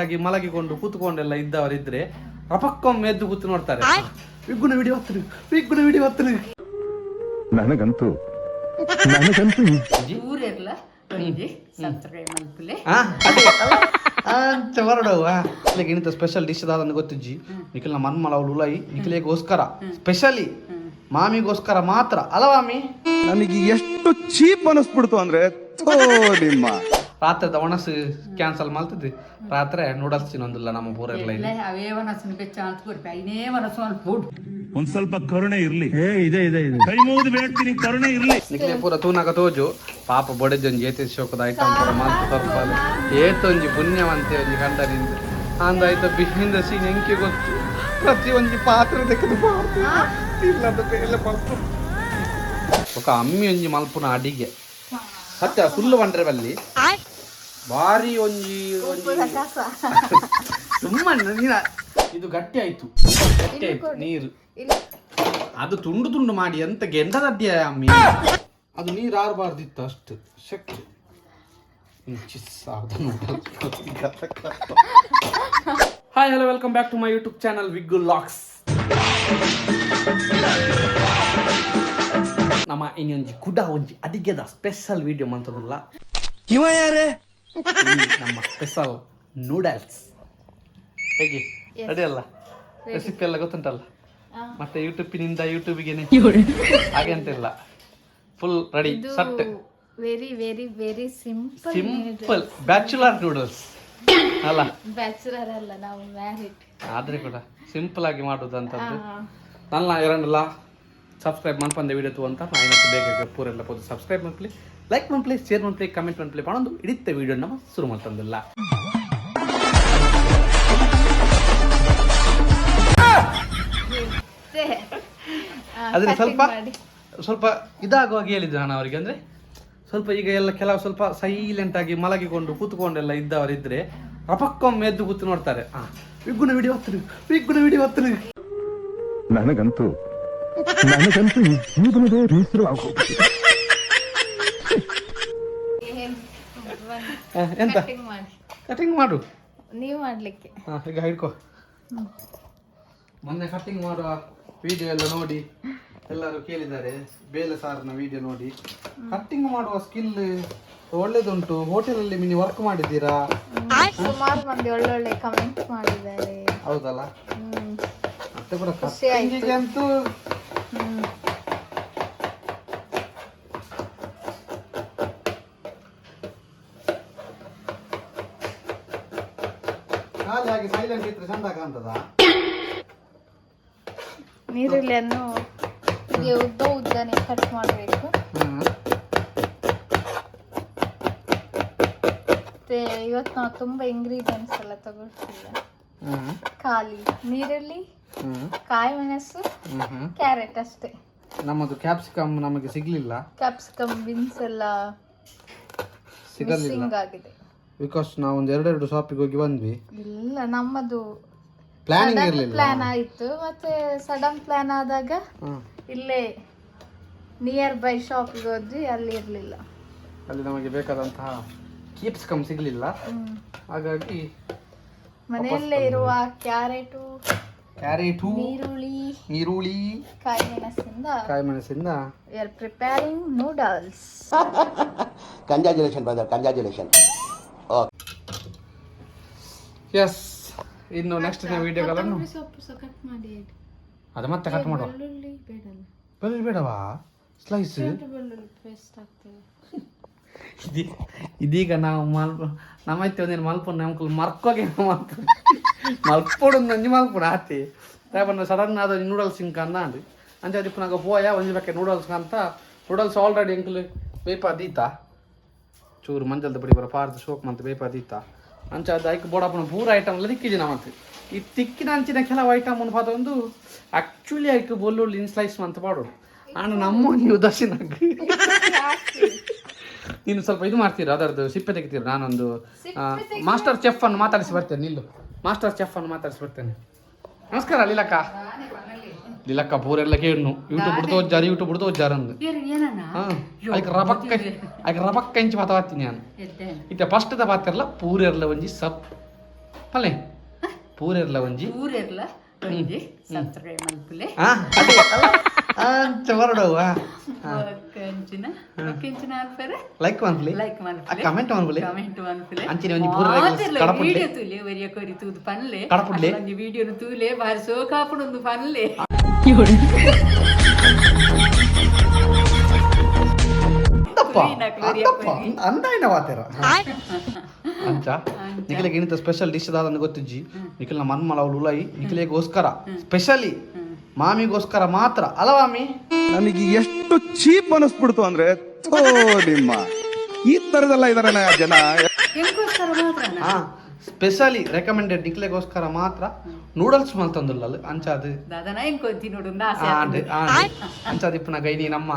ಆಗಿ ಮಲಗಿಕೊಂಡು ಕೂತ್ಕೊಂಡೆಲ್ಲ ಇದ್ದವರಿದ್ರೆ ರಪಕ್ಕೊಮ್ಮೆ ಎದ್ದು ಕೂತು ನೋಡ್ತಾರೆ, ವಿಗ್ಗುನ ವಿಡಿಯೋ ಹತ್ತಿರ ನನಗಂತೂ ಹೊರಡವ ಇಂಥ ಸ್ಪೆಷಲ್ ಡಿಶ್ ಅದ ಗೊತ್ತಿಜ್ಜಿ ನಿಖಿಲ್ನ ಮನ್ಮಲ ಅವಳು ಉಲಾಯಿ ನಿಖಿಲಿಗೋಸ್ಕರ ಸ್ಪೆಷಲಿ ಮಾಮಿಗೋಸ್ಕರ ಮಾತ್ರ ಅಲವಾಮಿ. ನನಗೆ ಎಷ್ಟು ಚೀಪ್ ಅನಿಸ್ಬಿಡ್ತು ಅಂದ್ರೆ ನಿಮ್ಮ ರಾತ್ರಿ ಒಣಸು ಕ್ಯಾನ್ಸಲ್ ಮಾಡ್ತಿದ್ವಿ. ರಾತ್ರಿ ನೂಡಲ್ಸ್ ತಿನ್ನೊಂದಿಲ್ಲ ನಮ್ಮ ಊರೆಲ್ಲ ಒಂದ್ ಸ್ವಲ್ಪ ಕರುಣೆ ಇರ್ಲಿ. ಕೈ ಮುಗಿದು ಬೇಡ್ತೀನಿ, ಕರುಣೆ ಇರ್ಲಿ. ನಿಖಿಲೆ ಪೂರ ತೂನಾಗ ತೋಜು ಪಾಪ ಬೊಡೆಜೊಂಜಿ ಏತಿ ಶೋಕದ ಐಟಮ್ ಪೂರ ಮಾತು ತಪ್ಪಲ್ಲ ಏತೊಂಜಿ ಪುಣ್ಯವಂತೆ ಒಂಜಿ ಗಂಡನಿಂದ ಅಂದಾಯ್ತು ಬಿಹಿಂದ ಸೀನ್ ಎಂಕಿ ಗೊತ್ತು ಪ್ರತಿ ಒಂಜಿ ಪಾತ್ರೆ ತೆಗೆದು ఒక అమ్మి ಒಂಜಿ ಮಲ್ಪುನ ಅಡಿಗೆ ಸತ್ಯ ಸುಳ್ಳು ಬಂಡ್ರೆ ಬಲ್ಲಿ ಭಾರಿ ಒಂಜಿ ಸುಮ್ಮನೆ ನೀರ ಇದು ಗಟ್ಟಿ ಆಯ್ತು ನೀರು ಅದು ತುಂಡು ತುಂಡು ಮಾಡಿ ಎಂತ ಗೆಂಡದಡ್ಡಿಯ ಅಮ್ಮಿ ಅದು ನೀರು ಆರಬಾರ್ದಿತ್ತು ಅಷ್ಟು ಶಕ್ತಿ. Hi hello welcome back to my YouTube channel ವಿಗ್ಗು ಲಾಕ್ಸ್. ನಮ್ಮ ಇನ್ನೊಂಜಿ ಕುಡ ಒಂಜಿ ಅಡಿಗೆದ ಸ್ಪೆಷಲ್ ವಿಡಿಯೋ ಮಂತದಲ್ಲ ಇವ ಯಾರೇ ನಮ್ಮ ಸ್ಪೆಷಲ್ ನೂಡಲ್ಸ್ ಹೇಗೆ ರೆಡಿ ಅಲ್ಲ ರೆಸಿಪಿ ಎಲ್ಲ ಗೊತ್ತುಂಟಲ್ಲ ಮತ್ತೆ ಯೂಟ್ಯೂಬಿನಿಂದ ಯೂಟ್ಯೂಬಿಗೆನೆ ಹಾಗೆ ಅಂತಿಲ್ಲ ಫುಲ್ ರೆಡಿ ಸಟ್ very very very simple simple bachelor noodles ಅಲ್ಲ ಬ್ಯಾಚುಲರ್ ಅಲ್ಲ ನಾವು ಮ್ಯಾರಿಡ್ ಆದ್ರೆ ಕೂಡ ಸಿಂಪಲ್ ಆಗಿ ಮಾಡುದಂತದ್ದು ನನ್ನ ಎರಡಲ್ಲ ಸಬ್ಸ್ಕ್ರೈಬ್ ಮಾಡ್ಕೊಂಡೆ ವಿಡಿಯೋ ತೂ ಅಂತ ನಾನು ಬೇಗ ಪೂರೆಲ್ಲ ಪೋದು ಸಬ್ಸ್ಕ್ರೈಬ್ ಮಾಡ್ಲಿ, ಲೈಕ್ ಮಾಡ್ಲಿ, ಶೇರ್ ಮಾಡ್ಲಿ, ಕಮೆಂಟ್ ಮಾಡ್ಲಿ ಮಾಡೋದು ಇಡಿತ್ತೆ ವಿಡಿಯೋ ನಮ್ಮ ಶುರು ಮಾಡ್ತಂದಿಲ್ಲ. ಅದ್ರ ಸ್ವಲ್ಪ ಇದಾಗುವಾಗ ಹೇಳಿದ್ದೆ ನಾನು ಅವರಿಗೆ, ಅಂದ್ರೆ ಸ್ವಲ್ಪ ಈಗ ಎಲ್ಲ ಕೆಲವು ಸ್ವಲ್ಪ ಸೈಲೆಂಟ್ ಆಗಿ ಮಲಗಿಕೊಂಡು ಕೂತ್ಕೊಂಡೆಲ್ಲ ಇದ್ದವರಿದ್ರೆ ರಪಕ್ಕೊಮ್ಮೆ ಎದ್ದು ಕೂತು ನೋಡ್ತಾರೆ, ವಿಗ್ಗುನ ವಿಡಿಯೋ ಹತ್ತಿರ ನನಗಂತೂ ಜೀವನದೇ ಬೇಸರ ಆಗೋಗ್ಬಿಟ್ಟಿದೆ. ಎಂತ ಕಟಿಂಗ್ ಮಾಡು ನೀವು ಮಾಡ್ಲಿಕ್ಕೆ ಈಗ ಹಿಡ್ಕೊ. ಮೊನ್ನೆ ಕಟಿಂಗ್ ಮಾಡುವ ವಿಡಿಯೋ ಎಲ್ಲ ನೋಡಿ ಎಲ್ಲರೂ ಕೇಳಿದ್ದಾರೆ, ಬೇಳೆ ಸಾರಿನ ವಿಡಿಯೋ ನೋಡಿ ಕಟ್ಟಿಂಗ್ ಮಾಡುವ ಸ್ಕಿಲ್ ಒಳ್ಳೇದುಂಟು. ಹೋಟೆಲಲ್ಲಿ ನೀವು ವರ್ಕ್ ಮಾಡಿದ್ದೀರಾ? ಸುಮಾರು ಮಂದಿ ಒಳ್ಳೊಳ್ಳೆ ಕಮೆಂಟ್ ಮಾಡಿದ್ದಾರೆ. ಹೌದಲ್ಲ, ಮತ್ತೆ ಕೂಡ ಕಟ್ಟಿಂಗಿಗೆ ಅಂತೂ ಖಾಲಿ ಆಗಿ ಸೈಲೆಂಟ್ ಇದ್ರೆ ಚಂದ ಕಾಣ್ತದ. ನೀರುಳ್ಳಿಯನ್ನು ಹೀಗೆ ಉದ್ದನೆ ಕಟ್ ಮಾಡಬೇಕು. ಮತ್ತೆ ಇವತ್ತು ನಾವು ತುಂಬಾ ಇಂಗ್ರೀಡಿಯೆಂಟ್ಸ್ ಎಲ್ಲ ತಗೊಳ್ತಿಲ್ಲ, ಖಾಲಿ ನೀರುಳ್ಳಿ, ಕಾಯಿ ಮೆಣಸು, ಕ್ಯಾರೆಟ್ ಅಷ್ಟೇ. ನಮ್ಮದು ಕ್ಯಾಪ್ಸಿಕಮ್ ನಮಗೆ ಸಿಗ್ಲಿಲ್ಲ, ಕ್ಯಾಪ್ಸಿಕಮ್ ಬೀನ್ಸ್ ಎಲ್ಲ ಸಿಗಲಿಲ್ಲ ಆಗಿದೆ ಬಿಕಾಸ್ ನಾವು ಒಂದು ಎರಡೆರಡು ಶಾಪಿಗೆ ಹೋಗಿ ಬಂದ್ವಿ. ಇಲ್ಲ, ನಮ್ಮದು ಪ್ಲಾನಿಂಗ್ ಇರಲಿಲ್ಲ, ಪ್ಲಾನ್ ಆಯ್ತು. ಮತ್ತೆ ಸಡನ್ ಪ್ಲಾನ್ ಆದಾಗ ಇಲ್ಲೇ ನಿಯರ್ ಬೈ ಶಾಪಿಗೆ ಹೋದ್ವಿ, ಅಲ್ಲಿ ಇರಲಿಲ್ಲ, ಅಲ್ಲಿ ನಮಗೆ ಬೇಕಾದಂತಹ ಕ್ಯಾಪ್ಸಿಕಮ್ ಸಿಗಲಿಲ್ಲ. ಹಾಗಾಗಿ ಮನೆಯಲ್ಲೇ ಇರುವ ಕ್ಯಾರೆಟು, ಈರುಳ್ಳಿ, ಕಾಯಿ ಮೆಣಸಿಂದ we are preparing noodles. Congratulations brother, congratulations. Yes, ಇನ್ನು ನೆಕ್ಸ್ಟ್ ವಿಡಿಯೋಗಳನ್ನು ಕಟ್ ಮಾಡಿ ಅದು ಮತ್ತೆ ಕಟ್ ಮಾಡುವ. ಬೆಳ್ಳುಳ್ಳಿ ಬೇಡಲ್ಲ, ಬೆಳ್ಳುಳ್ಳಿ ಬೇಡವಾ? ಸ್ಲೈಸ್ ಬೆಳ್ಳುಳ್ಳಿ ಪೇಸ್ಟ್ ಆಗ್ತದೆ. ಇದೀಗ ನಾವು ನಮ್ಮೈತೆ ಒಂದೇನು ಮಲ್ಪೊಂಡು ನಮ್ಗೆ ಮರ್ಕೋಗೆ ಮಲ್ಪೊಡು ನಂಜಿ ಮಲ್ಪೊಡು ಆತಿ ರೇಪನ್ನ ಸಡನ್ ಆದ ನೂಡಲ್ಸ್ ಇಂಕ ಅಂದು ಅಂಚೆ ದಿಪ್ಪು ನಂಗೆ ಪೋಯ ಒಂಜಿ ಬೇಕೆ ನೂಡಲ್ಸ್ ಅಂತ. ನೂಡಲ್ಸ್ ಆಲ್ರೆಡಿ ಎಂಕ್ಲು ಬೇಪ ದೀತ ಚೂರು ಮಂಜಲ್ದ ಪುಡಿ ಬರೋ ಪಾರ್ದು ಶೋಕ್ ಮಂತ್ ಬೇಪ ದೀತ ಅಂಚೆ ಅದು ಐಕ್ ಬೋಡಪ್ಪನ ಪೂರ ಐಟಮ್ ಎಲ್ಲ ತಿಕ್ಕಿದ್ದೀನಿ ಮತ್ತೆ. ಈ ತಿಕ್ಕಿನ ಅಂಚಿನ ಕೆಲವು ಐಟಮ್ ಅನ್ಪಾದ ಒಂದು ಆ್ಯಕ್ಚುಲಿ ಐಕ್ ಬೆಳ್ಳುಳ್ಳಿ ಸ್ಲೈಸ್ ಮಂತ್ ಮಾಡೋಡು ಆಂಡ ನಮ್ಮ ನೀವು ದರ್ಶನಾಗ ನೀನು ಸ್ವಲ್ಪ ಇದು ಮಾಡ್ತೀರಾ, ಅದರದ್ದು ಸಿಪ್ಪೆ ತೆಗಿತೀರ. ನಾನೊಂದು ಮಾಸ್ಟರ್ ಚೆಫ್ ಅನ್ನು ಮಾತಾಡಿಸಿ ಬರ್ತೇನೆ, ನಿಲ್ಲು ಮಾಸ್ಟರ್ ಚೆಫ್ ಅನ್ನು ಮಾತಾಡಿಸಿ ಬರ್ತೇನೆ. ನಮಸ್ಕಾರ ಲೀಲಕ್ಕ. ಲೀಲಕ್ಕ ಪೂರೆಲ್ಲ ಕೇಳು ಯೂಟ್ಯೂಬ್ ಬಿಡ್ತು ಹೋಜ್ಜಾರ ಅಂದು ರಬಕ್ಕ ಇಂಚು ಮಾತಾಡ್ತೀನಿ ನಾನು. ಇತ್ತೆ ಫಸ್ಟ್ ಪಾತಿರಲ್ಲ ಪೂರೆಲ್ಲ ಒಂಜಿ ಪಲ್ಲೆ ಪೂರೆರ್ಲ ಒಂಜಿ ಊರೆಲ್ಲ ಒಂಜಿ ಸಬ್ಸ್ಕ್ರೈಬ್ ಮಲ್ಪುಲೆ ಅದೇ ಅಂಚ ಹೊರಡುವ ಕಂಚಿನ ಕಂಚಿನ ಅಲ್ಪರೆ ಲೈಕ್ ಮನ್ಪುಲಿ ಲೈಕ್ ಮಲ್ಪುಲೆ ಕಮೆಂಟ್ ಮನ್ಪುಲಿ ಕಮೆಂಟ್ ಮಲ್ಪುಲೆ ಅಂಚಿನ ಒಂಜಿ ಪೂರ ಕಡಪುಡ್ಲೆ ವಿಡಿಯೋ ತೂಲೆ ಒರಿಯ ಕೊರಿ ತೂದು ಪನ್ಲೆ ಕಡಪುಡ್ಲೆ ಒಂಜಿ ವಿಡಿಯೋನು ತೂಲೆ ಬಾರಿ ಸೋಕಾಪುಡೊಂದು ಪನ್ಲೆ ಅಂದಾಯಿನ ವಾತೆರ ಅಂಚ ನಿಖಿಲೆಗೆ ಇನ್ನಿತ ಸ್ಪೆಷಲ್ ಡಿಶ್ ದಾದಂದು ಗೊತ್ತಿಜ್ಜಿ ನಿಖಿಲ್ನ ಮನ್ಮಲ ಅವಳು ಉಲಾಯಿ ನಿಖಿಲೆಗೋಸ್ಕರ ಸ್ಪೆಷಲಿ ಮಾಮಿಗೋಸ್ಕರ ಮಾತ್ರ ಅಲ್ಲ ಮಾಮಿ ನನಗೆ ಎಷ್ಟು ಚೀಪ್ ಅನಿಸ್ಬಿಡ್ತು ಅಂದ್ರೆ ಥೋ ನಿಮ್ಮ ಈ ತರದೆಲ್ಲ ಇದಾರೆ ಜನ. ಹೆಂಗೋಸ್ಕರ ಮಾತ್ರ ಹಾ ಸ್ಪೆಷಲಿ ರೆಕಮೆಂಡೆಡ್ ನಿಖಿಲೆಗೋಸ್ಕರ ಮಾತ್ರ ನೂಡಲ್ಸ್ ಮಲ್ತಂದುಲ್ಲ ಅಂಚ ಅದು ದಾದನ ಹೆಂಗ್ ನೋಡು ಆಸೆ ಅಂಚ ದಿಪ್ಪನ ಗೈನಿ ನಮ್ಮ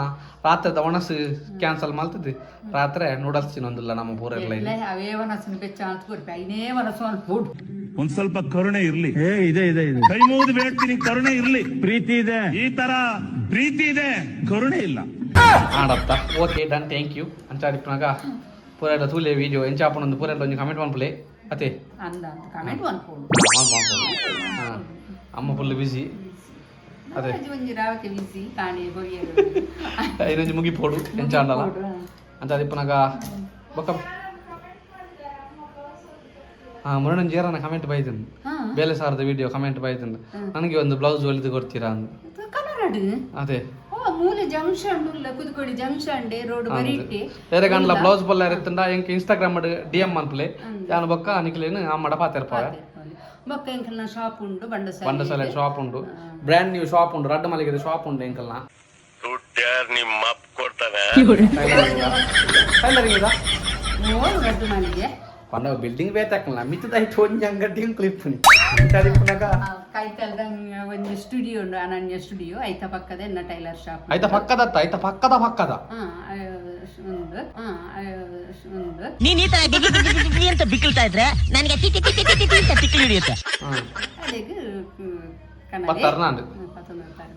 ರಾತ್ರಿದ ಒಣಸು ಕ್ಯಾನ್ಸಲ್ ಮಲ್ತದ್ದು ರಾತ್ರಿ ನೂಡಲ್ಸ್ ತಿನ್ನೊಂದಿಲ್ಲ ನಮ್ಮ ಪೂರೆಲ್ಲ ಇಲ್ಲಿ ಅವೇ ಮನಸ್ಸನ್ನು ಬೆಚ್ಚ ಅಂತ ಕೊಡ್ಬೇಕು ಐನೇ ಮನಸ್ಸು ಅನ್ಫುಡ್ ಒಂದ್ ಸ್ವಲ್ಪ ಕರುಣೆ ಇರ್ಲಿ. ಇದೆ ಕೈ ಮುಗಿದು ಬೇಡ್ತೀನಿ, ಕರುಣೆ ಇರ್ಲಿ. ಪ್ರೀತಿ ಇದೆ, ಈ ತರ ಪ್ರೀತಿ ಇದೆ, ಕರುಣೆ ಇಲ್ಲ. ಆಡತ್ತ ಓಕೆ ಡನ್ ಥ್ಯಾಂಕ್ ಯು ಅಂಚ ದಿಪ್ಪನಾಗ ಪೂರೆಲ್ಲ ತೂಲೆ ವಿಡಿಯೋ ಎಂಚಾಪನೊಂದು ಪೂರೆಲ್ಲ ಒಂದು ಕಮೆಂಟ್ ಮಾಡ್ಪುಲೆ ಅತೆ ಅಂದ ಅಂತ ಕಮೆಂಟ್ ಅನ್ಫುಡ್ ಅಮ್ಮ ಫುಲ್ ಬಿಸಿ ಅದೇ ಒಂಜಿ ರಾವಕ್ಕೆ ಬಿಸಿ ಕಾಣಿ ಹೊಯ್ಯರು ಐನೊಂಜಿ ಮುಗಿಪೋಡು ಎಂಚ ಅಂಡಲ್ಲ ಅಂತ ದಿಪ್ಪನಾಗ ಬೊಕ್ಕ ಮುರಣನ್ ಜೇರನ ಕಮೆಂಟ್ ಬೈತಂದು ಬೇಲೆ ಸಾರದ ವಿಡಿಯೋ ಕಮೆಂಟ್ ಬೈತಂದು ನನಗೆ ಒಂದು ಬ್ಲೌಸ್ ಹೊಲಿದು ಕೊಡ್ತೀರಾ ಅಂದು ಕನ್ನಡ ಅದೇ ಮೂಲೆ ಜಂಕ್ಷನ್ ಕುದುಕೋಡಿ ಜಂಕ್ಷನ್ ರೋಡ್ ಬರಿಟ್ಟಿ ಬೇರೆ ಗಂಡ್ಲ ಬ್ಲೌಸ್ ಬಲ್ಲ ಇರುತ್ತಂಡ ಎಂಕ್ ಇನ್ಸ್ಟಾಗ್ರಾಮ್ DM ಅನ್ಪಲೆ ಯಾನು ಬೊಕ್ಕ ಅನಿಕಲೇನು ಅಮ್ಮಡ ಪಾತೆರ್ಪಾವ ಬೊಕ್ಕ ಎಂಕಲ್ನ ಶಾಪ್ ಉಂಡು ಬಂಡಸಾಲೆ ಶಾಪ್ ಉಂಡು ಬ್ರ್ಯಾಂಡ್ ನ್ಯೂ ಶಾಪ್ ಉಂಡು ರಡ್ಡ ಮಲ್ಲಿಗೆ ಶಾಪ್ ಉಂಡು ಎಂಕಲ್ನ ನಿಮ್ಮ ಅಪ್ಪ ಕೊಡ್ತಾನೆ ಟೈಲರಿಂಗ್ ಇದಾ ರಡ್ಡು ಮಲ್ಲಿಗೆ ಪಂಡ ಬಿಲ್ಡಿಂಗ್ ಬೇತಾಕಲ್ಲ ಮಿತ್ತದಾಯ್ತು ಒಂಜಿ ಅಂಗಡಿ ಕ್ಲಿಪ್ಪುನಿ ಕರಿಪುನಾಗ ಕೈತಲ್ದಂಗ ಒಂದು ಸ್ಟುಡಿಯೋ ಉಂಡು ಅನನ್ಯ ಸ್ಟುಡಿಯೋ ಐತ ಪಕ್ಕದ ಎನ್ನ ಟೈಲರ್ ಶಾಪ್ ಆಯ್ತಾ ಪಕ್ಕದ ಒಂದು ನೀನ್ ಈ ತರ ಬಿಗಿ ಅಂತ ಬಿಕ್ಕಳ್ತಾ ಇದ್ರೆ ನನಗೆ ತಿಕ್ಕಿ ಅಂತ ತಿಕ್ಕಿ ಹಿಡಿಯುತ್ತೆ ಅದಕ್ಕೆ ಪತ್ತರ್ನಾಂಡು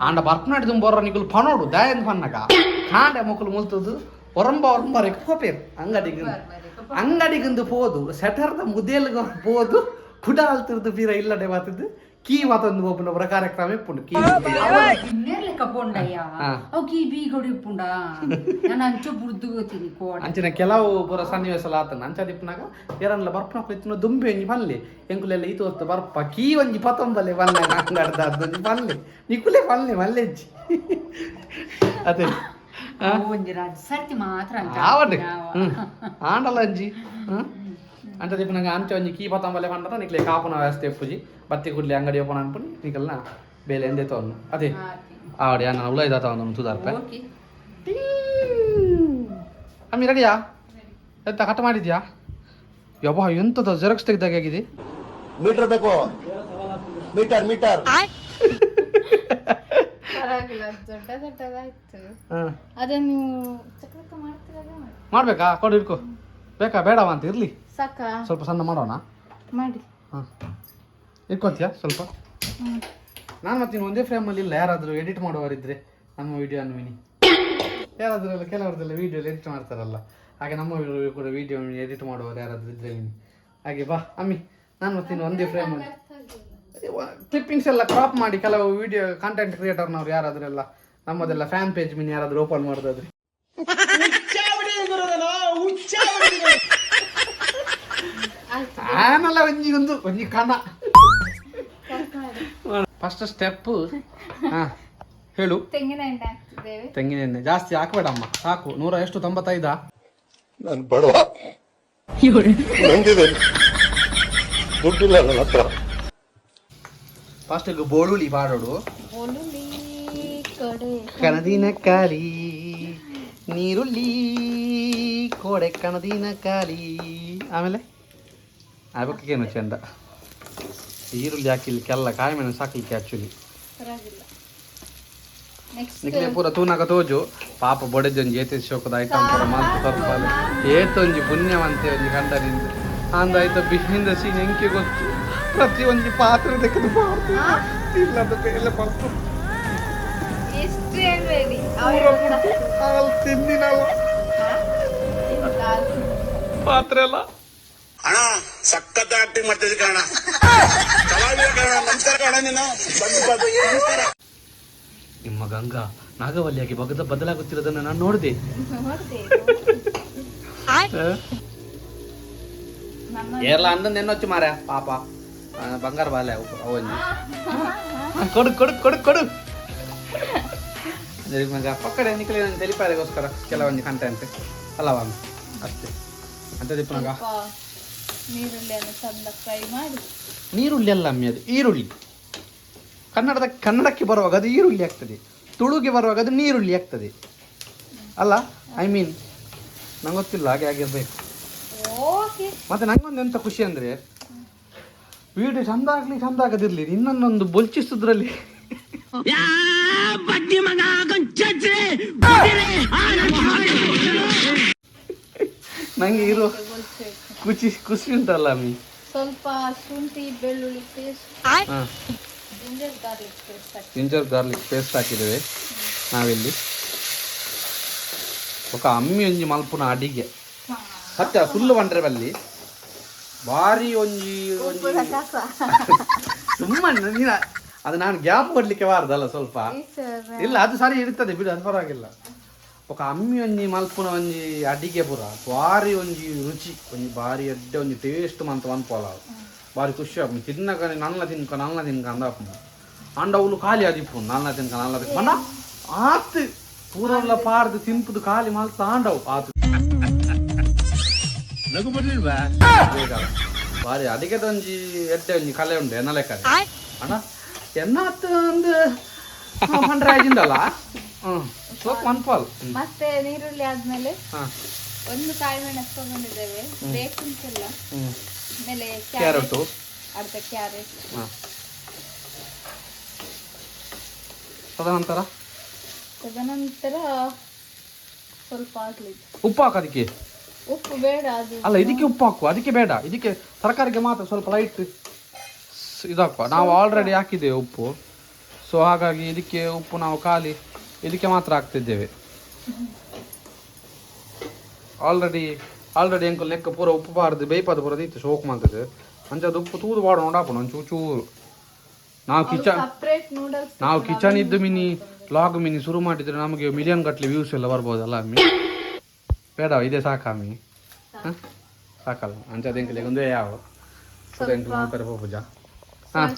ಆಂಡ ಬರ್ಪನಾಡಿ ತುಂಬೋರ ನಿಕುಲು ಪನೋಡು ದಯಂದು ಪನ್ನಗ ಕಾಂಡೆ ಮೊಕ್ಕಲು ಮುಲ್ತದು ಒರಂಬ ರೆಕ್ಕೋಪೇರು ಅಂಗಡಿಗಿಂದು ಪೋದು ಸೆಟರ್ದ ಮುದೇಲ್ಗ ಪೋದು ಕುಡಾಲ್ ತಿರ್ದು ಬೀರ ಇಲ್ಲಡೆ ಮಾತಿದ್ದು ಕೀ ಮಾತೊಂದು ಒಬ್ಬನೊಬ್ಬರ ಕಾರ್ಯಕ್ರಮ ಇಪ್ಪುಂಡು ಕೀ ಲೆಕ್ಕ ಪೋಂಡಯ್ಯ ಅವು ಕೀ ಬೀಗೊಡಿ ಇಪ್ಪುಂಡ ನಾನು ಅಂಚು ಬುರ್ದು ಗೊತ್ತೀನಿ ಕೋಡ ಅಂಚಿನ ಕೆಲವು ಪೂರ ಸನ್ನಿವೇಶ ಆತನ ಅಂಚ ದಿಪ್ಪನಾಗ ಏರನ್ಲ ಬರ್ಪನ ಇತ್ತಿನ ದುಂಬೆ ಒಂಜಿ ಬನ್ಲೆ ಎಂಕುಲೆಲ್ಲ ಈತು ಹೊತ್ತು ಬರ್ಪ ಕೀ ಒಂಜಿ ಪತೊಂಬಲೆ ಬಲ್ಲೆ ಅಂಗಡ್ದ ಅದೊಂಜಿ ಬನ್ಲೆ ನಿಕುಲೆ ಬಲ್ಲೆ ಮಲ್ಲೆಜ್ಜಿ ಅದೇ ಸರ್ತಿ ಮಾತ್ರ ಆವಡ್ ಆಂಡಲ ಅಂಜಿ ಅಂಚ ದಿಪ್ಪನಾಗ ಅಂಚ ಒಂಜಿ ಕೀ ಪತೊಂಬಲೆ ಬಂಡ ನಿಕ್ಲೆ ಕಾಪುನ ವ್ಯವಸ್ಥೆ ಎಪ್ಪುಜಿ ಬತ್ತಿ ಕುಡ್ಲಿ ಅಂಗಡಿ ಓಪನ್ ಅನ್ಪುನಿ ನಿಕಲ್ನ ಬೇಲೆ ಎಂದೆ ತೋನು ಅದೇ ಆವಡಿ ನಾನು ಉಳ್ಳಾಯ್ದ ತಗೊಂಡು ತುದಾರ್ಪೆ ಅಮ್ಮಿ ರೆಡಿಯಾ ಎಂತ ಕಟ್ ಮಾಡಿದ್ಯಾ ಯಬ್ಬ ಎಂತದ ಜೆರಾಕ್ಸ್ ತೆಗ್ದಾಗ ಆಗಿದೆ ಮೀಟರ್ ಬೇಕು ಮೀಟರ್ ಪರವಾಗಿಲ್ಲ ದೊಡ್ಡದಾಯ್ತು ಅದನ್ನ ನೀವು ಚಕ್ರಕ್ಕೆ ಮಾಡ್ತಿರಾಗ ಮಾಡ್ಬೇಕಾ ಕೊಡು ಇಟ್ಕೋ ಬೇಕಾ ಬೇಡವಾ ಅಂತ ಇರ್ಲಿ ಸಾಕ ಸ್ವಲ್ಪ ಸಣ್ಣ ಮಾಡೋಣ ಮಾಡಿ ಹಾಂ ಇಟ್ಕೊತೀಯಾ ಸ್ವಲ್ಪ ನಾನು ಮತ್ತೆ ನೀನು ಒಂದೇ ಫ್ರೇಮಲ್ಲಿ ಇಲ್ಲ ಯಾರಾದರೂ ಎಡಿಟ್ ಮಾಡುವವರಿದ್ದರೆ ನಮ್ಮ ವಿಡಿಯೋ ಅನ್ವಿನಿ ಯಾರಾದ್ರೂ ಕೆಲವರದೆಲ್ಲ ವಿಡಿಯೋ ಎಡಿಟ್ ಮಾಡ್ತಾರಲ್ಲ ಹಾಗೆ ನಮ್ಮ ಕೂಡ ವಿಡಿಯೋ ಎಡಿಟ್ ಮಾಡುವವರು ಯಾರಾದರೂ ಇದ್ರೆ ಹಾಗೆ ಬಾ ಅಮ್ಮಿ ನಾನು ಮತ್ತೆ ನೀನು ಒಂದೇ ಫ್ರೇಮಲ್ಲಿ ಕ್ಲಿಪ್ಪಿಂಗ್ಸ್ ಎಲ್ಲ ಕ್ರಾಪ್ ಮಾಡಿ ಕೆಲವು ವಿಡಿಯೋ ಕಂಟೆಂಟ್ ಕ್ರಿಯೇಟರ್ನವ್ರು ಯಾರಾದ್ರೂ ಎಲ್ಲ ನಮ್ಮದೆಲ್ಲ ಫ್ಯಾನ್ ಪೇಜ್ ಮಿನಿ ಯಾರಾದರೂ ಓಪನ್ ಮಾಡೋದಾದ್ರೆ ಆನಲ್ಲ ಒಂಜಿ ಕಣ ಫಸ್ಟ್ ಸ್ಟೆಪ್ ಹೇಳು ತೆಂಗಿನ ಎಣ್ಣೆ ಹಾಕ್ತಿದ್ದೇವೆ ತೆಂಗಿನ ಎಣ್ಣೆ ಜಾಸ್ತಿ ಹಾಕ್ಬೇಡಮ್ಮ ಸಾಕು 195 ನಾನು ಬಡವ ನಂದಿದೆ ದುಡ್ಡಿಲ್ಲ ನನ್ನ ಹತ್ರ ಫಸ್ಟ್ ಬೋಳುಲಿ ಬಾಡೋಡು ಒಲುಲಿ ಕಡೆ ಕಣದಿನ ಕಾಲಿ ನೀರುಳ್ಳಿ ಕೋಡೆ ಕಣದಿನ ಕಾಲಿ ಆಮೇಲೆ ಆಗ್ಬೇಕೇನು ಚಂದ ಈರುಳ್ಳಿ ಹಾಕಿಲಿಕ್ಕೆಲ್ಲ ಕಾಯಿ ಮೆಣಸು ಹಾಕ್ಲಿಕ್ಕೆ ಆ್ಯಕ್ಚುಲಿ ಪರವಾಗಿಲ್ಲ ನೆಕ್ಸ್ಟ್ ನಿಕ್ಲೆ ಪೂರ ತೂನಾಗ ತೋಜು ಪಾಪ ಬೊಡೆದೊಂಜಿ ಏತೆ ಶೋಕದ ಐಟಮ್ ಪೂರ ಮಾತು ತರ್ಪಾಲೆ ಏತೊಂಜಿ ಪುಣ್ಯವಂತೆ ಒಂಜಿ ಕಂಡನಿಂದ ಅಂದಾಯ್ತು ಬಿಹಿಂದ ಸೀನ್ ಎಂಕೆ ಗೊತ್ತು ಪ್ರತಿ ಒಂಜಿ ಪಾತ್ರೆ ತೆಗೆದು ಇಲ್ಲದ ಬೇಲೆ ಬರ್ತು ಎಷ್ಟು ಹೇಳ್ಬೇಡಿ ಹಾಲು ತಿಂದಿನಲ್ಲ ಪಾತ್ರೆ ಎಲ್ಲ ಅಣ್ಣ ಸಖತ್ ಆಕ್ಟಿಂಗ್ ಮಾಡ್ತಿದ್ದೆ ಕಾರಣ ಕಲಾವಿದ ಕಾರಣ. ನಮಸ್ಕಾರ ಕಾರಣ ನೀನು ನಮಸ್ಕಾರ. ನಿಮ್ಮ ಗಂಗಾ ನಾಗವಲ್ಲಿಯಾಗಿ ಬದಲಾಗುತ್ತಿರೋದನ್ನ ನಾನು ನೋಡಿದೆ. ಏರ್ಲ ಅಂದಂದು ಎನ್ನೊಚ್ಚು ಮಾರ ಪಾಪ ಬಂಗಾರ ಬಾಲೆ ಅವನ್ನಿ ಕೊಡು ಕೊಡು ಕೊಡು ಕೊಡು ಮಗ ಪಕ್ಕಡೆ ನಿಕ್ಕಲಿ ನಾನು ತೆಲಿಪಾರಿಗೋಸ್ಕರ ಕೆಲವೊಂದು ಕಂಟೆಂಟ್ ಅಲ್ಲವ ಅಷ್ಟೇ ಅಂತ ದಿಪ್ಪನಾಗ ನೀರುಳ್ಳಿಯನ್ನು ಚಂದ ಫ್ರೈ ಮಾಡಿ. ನೀರುಳ್ಳಿ ಅಲ್ಲ ಅಮ್ಮಿ, ಅದು ಈರುಳ್ಳಿ. ಕನ್ನಡಕ್ಕೆ ಬರುವಾಗ ಅದು ಈರುಳ್ಳಿ ಆಗ್ತದೆ, ತುಳುಗೆ ಬರುವಾಗ ಅದು ನೀರುಳ್ಳಿ ಆಗ್ತದೆ ಅಲ್ಲ. ಐ ಮೀನ್ ನಂಗೆ ಗೊತ್ತಿಲ್ಲ, ಹಾಗೆ ಆಗಿರ್ಬೇಕು. ಓಕೆ. ಮತ್ತೆ ನಂಗೊಂದು ಎಂತ ಖುಷಿ ಅಂದರೆ ವಿಡಿಯೋ ಚಂದ ಆಗಲಿ ಚಂದ ಆಗದಿರಲಿ ಇನ್ನೊಂದೊಂದು ಬೊಲ್ಚಿಸೋದ್ರಲ್ಲಿ ನಂಗೆ ಇರೋ ಖುಷಿ ಉಂಟಲ್ಲ ಅಮ್ಮಿ. ಸ್ವಲ್ಪ ಶುಂಠಿ ಬೆಳ್ಳುಳ್ಳಿ ಪೇಸ್ಟ್, ಹಾಂ, ಜಿಂಜರ್ ಗಾರ್ಲಿಕ್ ಪೇಸ್ಟ್ ಹಾಕಿ. ಜಿಂಜರ್ ಗಾರ್ಲಿಕ್ ಪೇಸ್ಟ್ ಹಾಕಿದ್ದೇವೆ ನಾವಿಲ್ಲಿ. ఒక ಅಮ್ಮಿ ಒಂಜಿ ಮಲ್ಪುನ ಅಡಿಗೆ ಸತ್ಯ ಸುಳ್ಳು ಬಂಡ್ರೆ ಬಲ್ಲಿ ಭಾರಿ ಒಂಜಿ ಸುಮ್ಮನೆ ನೀನ ಅದು ನಾನು ಗ್ಯಾಪ್ ಕೊಡ್ಲಿಕ್ಕೆ ಬಾರ್ದಲ್ಲ ಸ್ವಲ್ಪ. ಇಲ್ಲ ಅದು ಸರಿ ಇರ್ತದೆ ಬಿಡು, ಅದು ಪರವಾಗಿಲ್ಲ. ఒక ಅಮ್ಮಿ ಒಂಜಿ ಮಲ್ಪುನ ಒಂಜಿ ಅಡಿಗೆ ಪುರ ಭಾರಿ ಒಂಜಿ ರುಚಿ, ಒಂಜಿ ಭಾರಿ ಎಡ್ಡೆ ಒಂಜಿ ಟೇಸ್ಟ್ ಮಂತ ಮನ್ಪೋಲ ಭಾರಿ ಖುಷಿ ಆಪು. ತಿನ್ನಕ ನಲ್ಲ ತಿನ್ಕ ಅಂದಾಪು ಅಂಡ ಅವಳು ಖಾಲಿ ಆದಿಪ್ಪು ನಲ್ಲ ತಿನ್ಕ ಮನ ಆತು ಪೂರಲ್ಲ ಪಾರ್ದು ತಿನ್ಪುದು ಖಾಲಿ ಮಲ್ತ ಆಂಡವು ಆತು ನಗು ಬರ್ಲಿಲ್ವಾ? ಭಾರಿ ಅಡಿಗೆದ ಒಂಜಿ ಎಡ್ಡೆ ಒಂಜಿ ಕಲೆ ಉಂಟು ಎನ್ನ ಲೆಕ್ಕ ಅಣ್ಣ ಎನ್ನಾತ್ ಒಂದು ಹಂಡ್ರೆ ಆಗಿಂದಲ್ಲ. ಸ್ವಲ್ಪ ಮನ್ಪಾಲ್. ಮತ್ತೆ ನೀರುಳ್ಳಿ ಆದ್ಮೇಲೆ ಒಂದು ಕಾಯಿ ಮೆಣಸು ತಗೊಂಡಿದ್ದೇವೆ, ಬೇಕಿಂತೆಲ್ಲ. ಆಮೇಲೆ ಕ್ಯಾರೆಟು, ಅರ್ಧ ಕ್ಯಾರೆಟ್. ತದನಂತರ ಸ್ವಲ್ಪ ಹಾಕ್ಲಿಕ್ಕೆ ಉಪ್ಪು ಹಾಕು. ಅದಕ್ಕೆ ಉಪ್ಪು ಬೇಡ, ಅದು ಅಲ್ಲ ಇದಕ್ಕೆ ಉಪ್ಪು ಹಾಕು, ಅದಕ್ಕೆ ಬೇಡ. ಇದಕ್ಕೆ ತರಕಾರಿಗೆ ಮಾತ್ರ ಸ್ವಲ್ಪ ಲೈಟ್ ಇದಾಕುವ. ನಾವು ಆಲ್ರೆಡಿ ಹಾಕಿದ್ದೇವೆ ಉಪ್ಪು, ಸೊ ಹಾಗಾಗಿ ಇದಕ್ಕೆ ಉಪ್ಪು ನಾವು ಖಾಲಿ ಇದಕ್ಕೆ ಮಾತ್ರ ಹಾಕ್ತಿದ್ದೇವೆ. ಆಲ್ರೆಡಿ ಎಂಕಲ್ ನೆಕ್ಕ ಪೂರ ಉಪ್ಪು ಬಾರ್ದು ಬೇಯ್ಪದ ಪೂರದ ಇತ್ತು ಶೋಕ್ ಮಾಡ್ತದೆ ಅಂಚದು ಉಪ್ಪು ತೂದು ಬಾಡ ನೋಡಾಪಣ ಒಂಚೂರು ಚೂರು. ನಾವು ಕಿಚನ್ ಇದ್ದು ಮಿನಿ ವ್ಲಾಗ್ ಮಿನಿ ಶುರು ಮಾಡಿದ್ರೆ ನಮಗೆ ಮಿಲಿಯನ್ ಗಟ್ಟಲೆ ವ್ಯೂಸ್ ಎಲ್ಲ ಬರ್ಬೋದಲ್ಲ ಅಮ್ಮಿ. ಬೇಡ ಇದೇ ಸಾಕಮ್ಮಿ, ಸಾಕಲ್ಲ ಅಂಚದ ಎಂಕಲಿಗೆ ಒಂದೇ ಯಾವ ಪೂಜಾ. ಹಾಂ,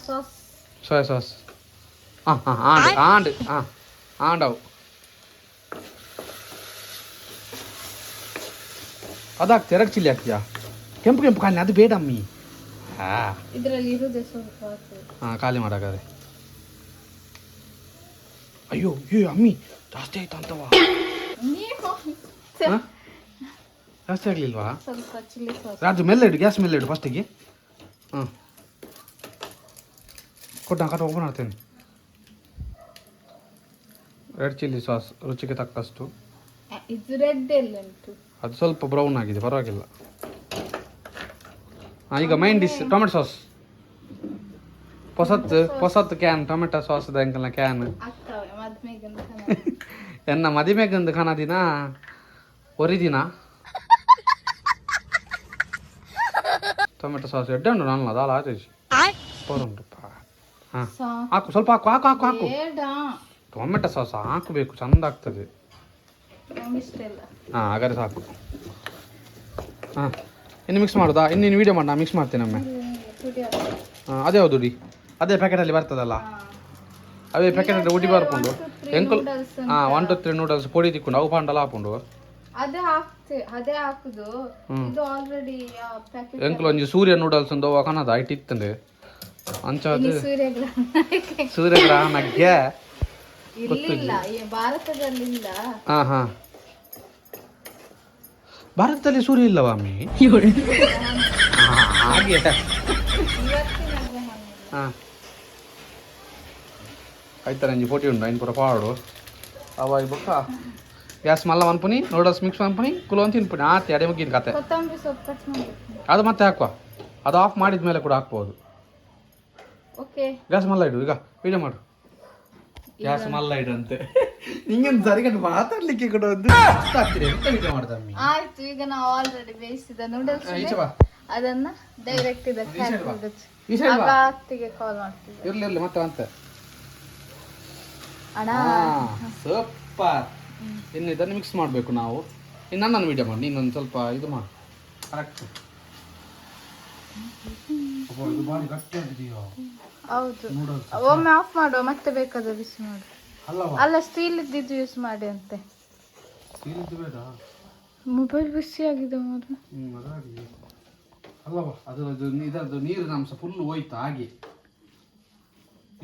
ಸೋಯಾ ಸಾಸ್. ಹಾಂ ಆಂಡವು ಅದಾಗ್ತಿ. 2 ಚಿಲ್ಲಿ ಹಾಕ್ತೀಯಾ? ಕೆಂಪು ಖಾಲಿ ಅದು ಬೇಡ ಅಮ್ಮಿ. ಇದರಲ್ಲಿ ಇರುದೇ ಸ್ವಲ್ಪ. ಹಾಂ, ಖಾಲಿ ಮಾಡಾಕದೆ. ಅಯ್ಯೋ ಅಮ್ಮಿ ಜಾಸ್ತಿ ಆಯ್ತು ಅಂತವಾ? ಜಾಸ್ತಿ ಆಗ್ಲಿಲ್ವಾ? ಸ್ವಲ್ಪ ಚಿಲ್ಲಿ ಸಾಸ್. ರಾಜು ಮೆಲ್ಲ ಇಡು, ಗ್ಯಾಸ್ ಮೆಲ್ಲ ಇಡು ಫಸ್ಟಿಗೆ. ಹಾಂ, ಕಟ್ ಓಪನ್ ಮಾಡ್ತೇನೆ. 2 ಚಿಲ್ಲಿ ಸಾಸ್ ರುಚಿಗೆ ತಕ್ಕಷ್ಟು. ಇದು ರೆಡ್ ಎಲ್ಲ ಉಂಟು, ಅದು ಸ್ವಲ್ಪ ಬ್ರೌನ್ ಆಗಿದೆ, ಪರವಾಗಿಲ್ಲ. ಈಗ ಮೈನ್ ಡಿಶ್ ಟೊಮೆಟೊ ಸಾಸ್. ಹೊಸತ್ತು ಕ್ಯಾನ್ ಟೊಮೆಟೊ ಸಾಸ್ದ ಎಂಕಲ್ನ ಕ್ಯಾನ್ ಎನ್ನ ಮದಿಮೆಗಂದು ಖಾನದಿನ ಒರಿದಿನ ಟೊಮೆಟೊ ಸಾಸ್ ಎಡ್ಡೆ ಉಂಟು ನಾನು ಅದಾಲ ಆಚೇಸಿ ಉಂಟುಪ್ಪ. ಹಾಂ, ಹಾಕು ಸ್ವಲ್ಪ ಹಾಕು. ಟೊಮೆಟೊ ಸಾಸ್ ಹಾಕಬೇಕು, ಚಂದ ಆಗ್ತದೆ. ಹಾಂ, ಹಾಗಾದ್ರೆ ಸಾಕು. ಹಾಂ, ಇನ್ನು ಮಿಕ್ಸ್ ಮಾಡೋದಾ? ಇನ್ನೇನು ವೀಡಿಯೋ ಮಾಡಿ ನಾ ಮಿಕ್ಸ್ ಮಾಡ್ತೇನೆ ಒಮ್ಮೆ. ಹಾಂ, ಅದೇ ಹೌದು ಡಿ, ಅದೇ ಪ್ಯಾಕೆಟಲ್ಲಿ ಬರ್ತದಲ್ಲ, ಅವೇ ಪ್ಯಾಕೆಟಲ್ಲಿ ಉಡಿ ಬರ್ಕೊಂಡು ಎಂಕಲ್. ಹಾಂ, 1 to 3 ನೂಡಲ್ಸ್ ಪೊಡಿ ತಿಕ್ಕೊಂಡು ಅವು ಪಾಂಡಲ್ಲ ಹಾಕೊಂಡು ಎಂಕಲ್ ಒಂಜಿ ಸೂರ್ಯ ನೂಡಲ್ಸ್ ಒಂದು ಕನ್ನದ ಐಟ್ ಇತ್ತಂದೆ ಅಂಚದು ಸೂರ್ಯಗ್ರಹಣಕ್ಕೆ ಹಾಂ ಭಾರತದಲ್ಲಿ ಸೂರ್ಯ ಇಲ್ಲವಾ ಅಮ್ಮಿ? ಹಾಗೆ. ಹಾಂ, ಆಯ್ತಾರೆ ಅಂಜಿ ಪೋಟಿ ಉಂಟು ಐನ್ ಪೂರ ಪಾಡು ಅವ ಬೊಕ್ಕ ಗ್ಯಾಸ್ ಮಲ್ಲ ಮನ್ಪುನಿ ನೂಡಲ್ಸ್ ಮಿಕ್ಸ್ ಮನ್ಪುನಿ ಕುಲೋನ್ ತಿನ್ಪುನಿ ಆತಿ ಅಡೆ ಮುಗಿನ ಕತೆ. ಅದು ಮತ್ತೆ ಹಾಕುವ, ಅದು ಆಫ್ ಮಾಡಿದ ಮೇಲೆ ಕೂಡ ಹಾಕ್ಬೋದು. ಗ್ಯಾಸ್ ಮಲ್ಲ ಇಡು, ಈಗ ವಿಡಿಯೋ ಮಾಡು. ಗ್ಯಾಸ್ ಮಲ್ಲ ಇಡು ಅಂತೆ ನಿಂಗೇನು ಸರಿಗಂಡು ಮಾತಾಡ್ಲಿಕ್ಕೆ ಕೂಡ ಒಂದು ಆಗ್ತೀರಿ ಎಂತ ವಿಡಿಯೋ ಮಾಡ್ದ ಅಮ್ಮಿ? ಆಯ್ತು, ಈಗ ನಾವು ಆಲ್ರೆಡಿ ಬೇಯಿಸಿದ ನೂಡಲ್ಸ್ ಅದನ್ನ ಡೈರೆಕ್ಟ್ ಇದಕ್ಕೆ ಈ side ಬಾ. ಹಾಕಿಬಿಡುದು. ಈ side ಬಾ. ಆಗ ಅತ್ತಿಗೆ ಕಾಲ್ ಮಾಡ್ತಿದ್ದೆ. ಇರ್ಲಿ ಮತ್ತೆ ಅಂತ ಅಣ್ಣ ಸೂಪರ್. ಇನ್ನು ಇದನ್ನು ಮಿಕ್ಸ್ ಮಾಡಬೇಕು ನಾವು. ಇನ್ನು ನನ್ನ ವಿಡಿಯೋ ಮಾಡಿ, ನೀನೊಂದು ಸ್ವಲ್ಪ ಇದು ಮಾಡು. ಕರೆಕ್ಟ್. ಇದು ಭಾರಿ ಗಟ್ಟಿ ಆಗಿದೆಯೋ ಹೌದು. ನೂಡಲ್ಸ್. ಒಮ್ಮೆ ಆಫ್ ಮಾಡುವ, ಮತ್ತೆ ಬೇಕಾದ್ರೆ ಬಿಸಿ ಮಾಡು. ಅಲ್ಲವಾ ಅಲ್ಲ, ಸ್ಟೀಲ್ ಇದ್ದಿದ್ದು ಯೂಸ್ ಮಾಡಿ ಅಂತೆ. ಇದು ಬೇಡ. ಮೊಬೈಲ್ ಬಿಸಿ ಆಗಿದೆ ಮಾತ್ರ. ಅದಾಗಿ ಅಲ್ಲವಾ ಇದರದ್ದು ನೀರಿನ ಅಂಶ ಫುಲ್ ಹೋಯ್ತು. ಹಾಗೆ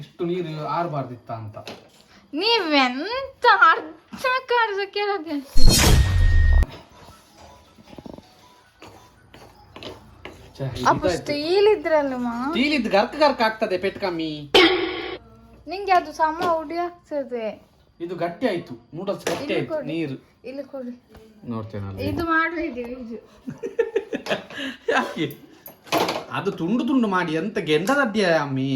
ಇಷ್ಟು ನೀರು ಆರಬಾರ್ದಿತ್ತ ಅಂತ. ನೀವೆಂತ ಅರ್ಧ ಕಾರ್ಯ ಕೇಳೋದು. ಅಪ್ಪ ಸ್ಟೀಲ್ ಇದ್ರಲ್ಲ ಸ್ಟೀಲ್ ಇದ್ದು ಗರ್ಕ ಗರ್ಕ ಆಗ್ತದೆ, ಪೆಟ್ ಕಮ್ಮಿ. ನಿಂಗೆ ಅದು ಸಮ ಉಡಿ ಆಗ್ತದೆ. ಇದು ಗಟ್ಟಿ ಆಯ್ತು, ನೂಡಲ್ಸ್ ಗಟ್ಟಿ ಆಯ್ತು. ನೀರು ಇಲ್ಲಿ ಕೊಡಿ. ನೋಡ್ತೇನಲ್ಲ ಇದು ಮಾಡಬೇಡಿ. ಯಾಕೆ ಅದು ತುಂಡು ತುಂಡು ಮಾಡಿ ಎಂತ ಗೆಂಡದಡ್ಡಿಯ ಅಮ್ಮಿ.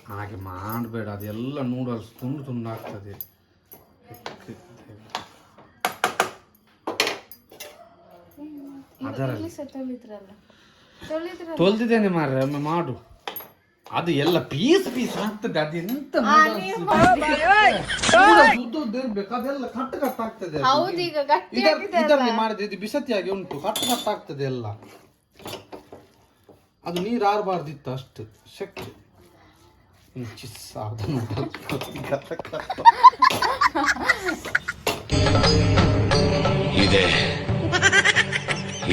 ಹಾಗೆ ಮಾಡಬೇಡ, ಅದೆಲ್ಲ ನೂಡಲ್ಸ್ ತುಂಡು ತುಂಡು ಆಗ್ತದೆ. ಅದರಲ್ಲಿ ತೊಳೆದಿದ್ದೇನೆ ಮಾರ್ರೆ, ಒಮ್ಮೆ ಮಾಡು. ಅದು ಎಲ್ಲ ಪೀಸ್ ಪೀಸ್ ಆಗ್ತದೆ. ಅದೆಂತ ಇರ್ಬೇಕು, ಅದೆಲ್ಲ ಕಟ್ಟು ಕಟ್ಟು ಆಗ್ತದೆ. ಹೌದು, ಈಗ ಗಟ್ಟಿ ಇದರಲ್ಲಿ ಮಾಡಿದ್ರೆ ಇದು ಬಿಸತಿಯಾಗಿ ಉಂಟು, ಕಟ್ಟು ಕಟ್ಟು ಆಗ್ತದೆ ಎಲ್ಲ. ಅದು ನೀರು ಆರಬಾರ್ದಿತ್ತು ಅಷ್ಟು ಶಕ್ತಿ. ಇದೆ,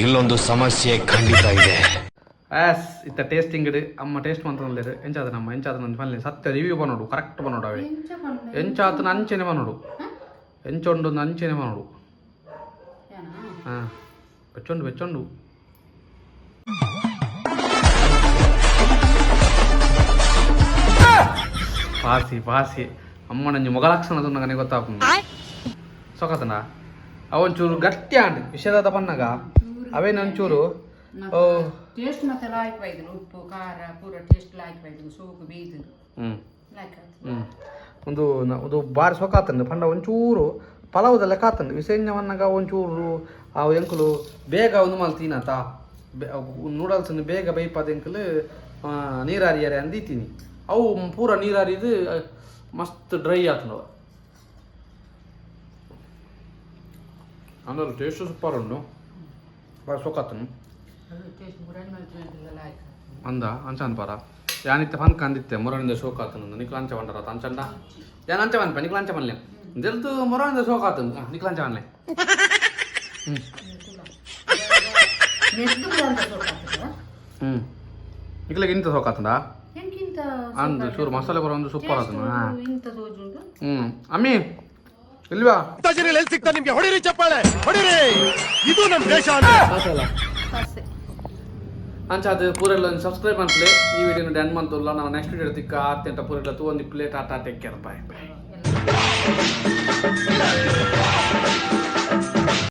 ಇಲ್ಲೊಂದು ಸಮಸ್ಯೆ ಖಂಡಿತ ಇದೆ. ಆಸ್ ಇತ್ತ ಟೇಸ್ಟಿಂಗ್ ಇಡು. ಅಮ್ಮ ಟೇಸ್ಟ್ ಮಾಡ್ತಾರೆ ಎಂಚಾದ ನಮ್ಮ ಎಂಚಾದ ನನ್ನ ಮನೆ ಸತ್ಯ ರಿವ್ಯೂ ಬನ್ನೋಡು, ಕರೆಕ್ಟ್ ಬನ್ನೋಡು. ಅವೇ ಎಂಚಾತನ ಅಂಚೆನೆ ಬನ್ನೋಡು, ಎಂಚೊಂಡು ಅಂಚೆನೆ ಬನ್ನೋಡು. ಹಾಂ, ಬೆಚ್ಚೊಂಡು ಬೆಚ್ಚೊಂಡು. ಪಾಸಿ ಪಾಸಿ ಅಮ್ಮ ನಂಜಿ ಮೊಗಲಕ್ಷಣದ ನನಗೆ ಗೊತ್ತಾಗ್ತದೆ. ಸೊಕತನ ಅವೊಂಚೂರು ಗಟ್ಟಿ ಆಂಡ್ ವಿಷಯದ ಬಣ್ಣಗ ಅವೇನೊಂಚೂರು ಟೇಸ್ಟ್ ಮತ್ತೆ ಲಾಯ್ಕ್ ಬೈದ್ರು, ಉಪ್ಪು ಖಾರ ಪೂರ ಟೇಸ್ಟ್ ಲಾಯ್ಕ್ ಬೈದ್ರು, ಸೋಕು ಬೇಯ್ದ್ರು ಒಂದು ಅದು ಬಾರಿ ಸೊಕಾತಂಡು ಪಂಡ ಒಂಚೂರು ಪಲಾವ್ದೆಲ್ಲ ಕಾತಂಡು ವಿಸೇಜ್ಞವನ್ನಾಗ ಒಂಚೂರು ಆ ಎಂಕುಲು ಬೇಗ ಒಂದು ಮಲ್ ತಿನ್ನತ ನೂಡಲ್ಸನ್ನು ಬೇಗ ಬೈಪದ ಎಂಕಲು ನೀರಾರಿಯಾರೆ ಅಂದಿತೀನಿ. ಅವು ಪೂರ ನೀರಾರಿದು ಮಸ್ತ್ ಡ್ರೈ ಆತಂಡವ. ಅಂದ್ರೆ ಟೇಸ್ಟ್ ಸೂಪರ್ ಉಂಡು, ಬಾರಿ ಸೊಕಾತನು ಅಂದ ಅಂಚ ಅನ್ಪಾರ. ಯಾನಿತ್ತೆ ಪನ್ಕ ಅಂದಿತ್ತೆ ಮೊರನಿಂದ ಶೋಕಾತನು ನಿಕ್ಲ ಅಂಚ ಬಂಡರ ಅಂಚಂಡ ಯಾನ್ ಅಂಚ ಬನ್ಪ ನಿಕ್ಲ ಅಂಚ ಬನ್ಲೆ ಜಲ್ದು ಮೊರನಿಂದ ಶೋಕಾತನು ನಿಕ್ಲ ಅಂಚ ಬನ್ಲೆ. ನಿಕ್ಲಿಗೆ ಇಂತ ಶೋಕಾತಂಡ ಅಂದು ಚೂರು ಮಸಾಲೆ ಬರೋ ಒಂದು ಸೂಪರ್ ಆತನು. ಅಮ್ಮಿ ಇಲ್ವಾ ಸಿಗ್ತಾ ನಿಮ್ಗೆ ಹೊಡಿರಿ ಚಪ್ಪಾಳೆ ಹೊಡಿರಿ, ಇದು ನಮ್ಮ ದೇಶ. ಅಂಚ ಅದು ಪೂರೆಲ್ಲ ಒಂದು ಸಬ್ಸ್ಕ್ರೈಬ್ ಮಾಡ್ಲಿ. ಈ ವಿಡಿಯೋನ ಡ್ಯಾನ್ ಮಂತಲ್ಲ ನಾವು ನೆಕ್ಸ್ಟ್ ವಿಡಿಯೋ ತಿಕ್ಕ ಅತ್ಯಂತ ಪೂರೆಲ್ಲ ತೂ ಒಂದು ಪ್ಲೇಟ್ ಆಟ ಟೇಕ್ ಕೇರ್. ಬಾಯ್ ಬಾಯ್.